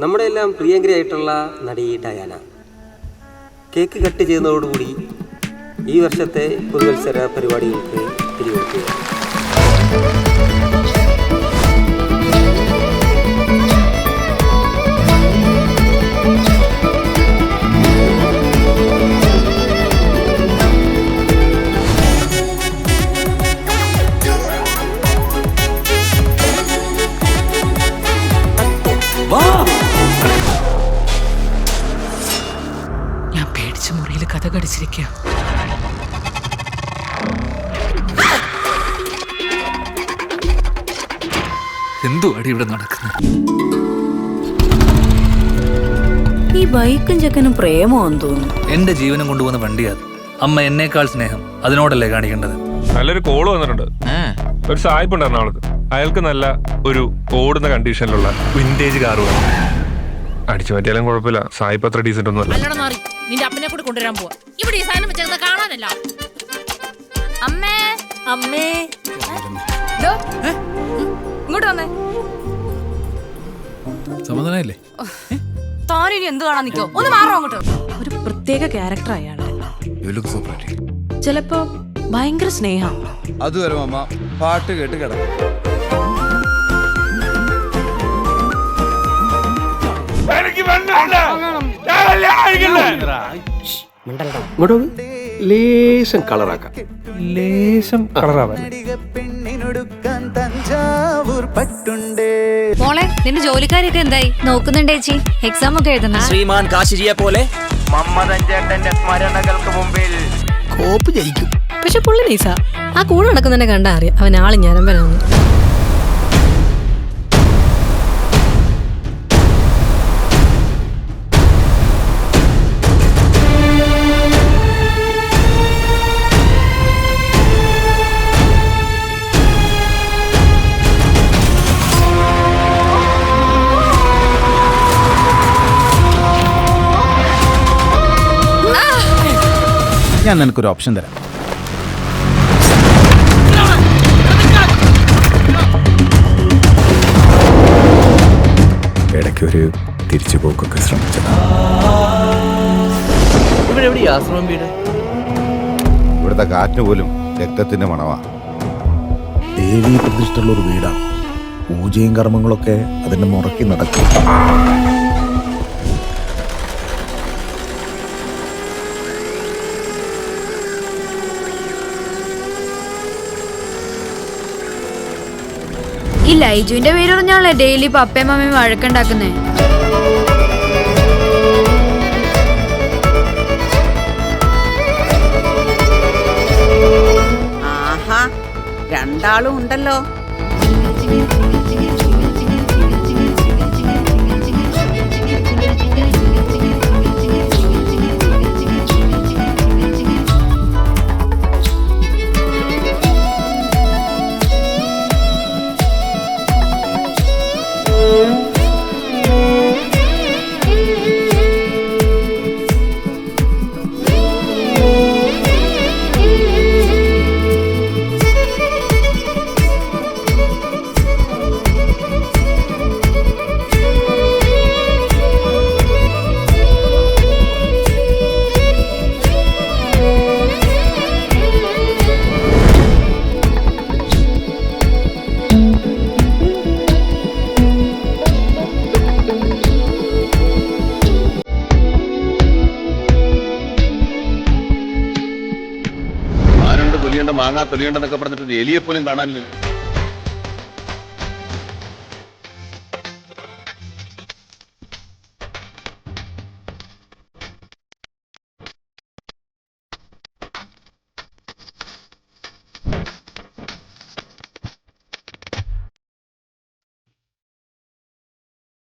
നമ്മുടെ എല്ലാം പ്രിയങ്കരിയായിട്ടുള്ള നടി ഡയാന കേക്ക് കട്ട് ചെയ്യുന്നതോടുകൂടി ഈ വർഷത്തെ പുതുവത്സര പരിപാടികൾക്ക് തിരികൊടുക്കുകയാണ്. ഞാൻ പേടിച്ച മുറിയിൽ കഥ കടിച്ചിരിക്കുക. എന്തോ അടി ഇവിടെ നടക്കുന്നത്? ഈ ബൈക്കും ചെക്കനും പ്രേമോന്ന് തോന്നുന്നു. എന്റെ ജീവനം കൊണ്ടുപോകുന്ന വണ്ടിയാണ്. അമ്മ എന്നേക്കാൾ സ്നേഹം അതിനോടല്ലേ കാണിക്കേണ്ടത്? നല്ലൊരു കോള് വന്നിട്ടുണ്ട്. ഒരു സായിപ്പ് ഉണ്ട് എറണാകുളത്ത്. അയാൾക്ക് നല്ല ഒരു ഓടുന്ന കണ്ടീഷനിലുള്ള വിന്റേജ് കാറ് വേണം. അടിച്ചു മാറ്റിയാലും കുഴപ്പമില്ല. സായിപ്പ് അത്ര ഡീസന്റ് ഒന്നും അല്ല. നിന്റെ അപ്പനെ കൂടെ കൊണ്ടുവരാൻ പോവാ. ഇവിടെ ഈ സാധനം വെച്ചത് കാണാനല്ല. അമ്മേ അമ്മേ ഇങ്ങോട്ട് വന്നേ. സമാധാനല്ലേ? താനിനി എന്ത് കാണാൻ നിൽക്കോ? ഒന്ന് മാറോ അങ്ങോട്ട്. ഒരു പ്രത്യേക ക്യാരക്ടർ അയാള്. ചിലപ്പോ ഭയങ്കര സ്നേഹം. അതുവരെ അമ്മ പാട്ട് കേട്ട് കിടക്കും. ലേശം കളറാക്കാം. ലേശം കളറാവാൻ മോളെ, നിന്റെ ജോലിക്കാരൊക്കെ എന്തായി? നോക്കുന്നുണ്ട് ചേച്ചി. എക്സാം ഒക്കെ എഴുതണം. ശ്രീമാൻ കാശിജിയെ പോലെ മമ്മദഞ്ചേട്ടന്റെ സ്മരണകൾക്ക് മുമ്പിൽ കോപ്പ് ജയിക്കും. പക്ഷെ പുള്ളി നൈസാ. ആ കൂടെ നടക്കുന്നതിനെ കണ്ടാ അറിയാം അവൻ ആള് ഞരമ്പനാന്ന്. ഞാൻ നിനക്കൊരു ഓപ്ഷൻ തരാം. ഇടയ്ക്കൊരു തിരിച്ചുപോക്കൊക്കെ ശ്രമിച്ചത്. ഇവിടുത്തെ കാറ്റിന് പോലും രക്തത്തിന്റെ മണവാ. ദേവീ പ്രതിഷ്ഠയുള്ള ഒരു വീടാണ്. പൂജയും കർമ്മങ്ങളൊക്കെ അതിന്റെ മുറക്കി നടക്കും. ഈ ലൈജുവിന്റെ പേര് പറഞ്ഞാലേ ഡെയിലി പപ്പയും മമ്മിയും വഴക്കുണ്ടാക്കുന്നേ. ആഹാ, രണ്ടാളും ഉണ്ടല്ലോ. മാങ്ങാ തൊലിയുണ്ടെന്നൊക്കെ പറഞ്ഞിട്ട് എലിയെ പോലും കാണാനില്ല.